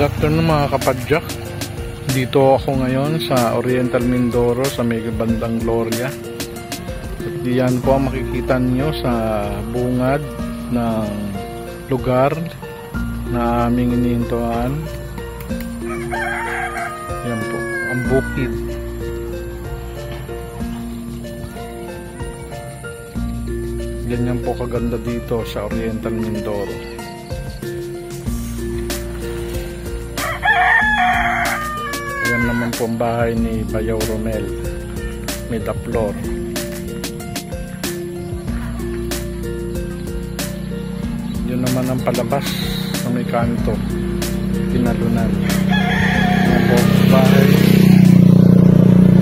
afternoon mga kapadyak. Dito ako ngayon sa Oriental Mindoro sa may bandang Gloria. At diyan po ang makikita nyo sa bungad ng lugar na aming inihintuan. Yan po, ang bukid. Ganyan po kaganda dito sa Oriental Mindoro. Yan naman po ang bahay ni Bayaw Romel, Medaplor. Yun naman ang palabas sa may kanto, Tinalunan. Yan po ang bahay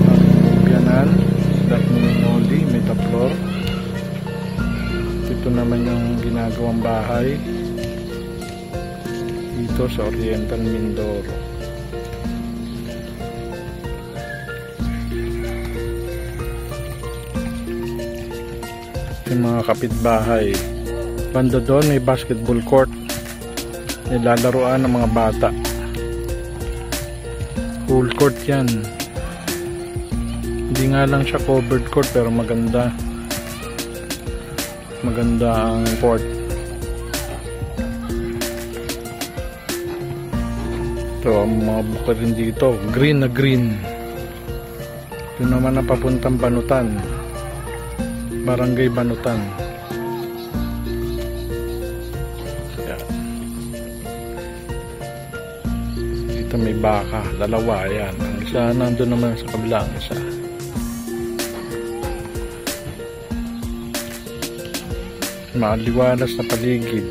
ng Biyanan, Datminoli, Medaplor. Ito naman yung ginagawang bahay dito sa Oriental Mindoro. Yung mga kapitbahay. Banda doon may basketball court. Nilalaruan ng mga bata. Full court yan. Hindi nga lang siya covered court pero maganda. Maganda ang court. Ito ang mga bukid rin dito. Green na green. Ito naman ang papuntang Banutan. Barangay Banutan. Yan. Dito may baka. Dalawa. Yan. Ang isa nandun naman sa kabilang isa. Maliwalas na paligid.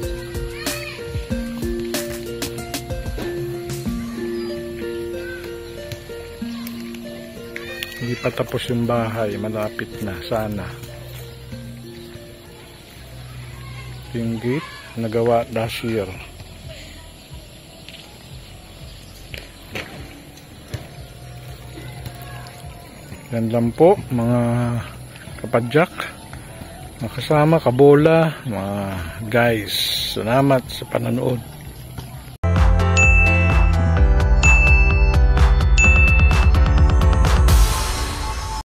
Hindi pa tapos yung bahay, malapit na sana. Yung gate nagawa last year. Yan lang po mga kapadyak. Makasama, kabola, mga guys. Salamat sa panonood.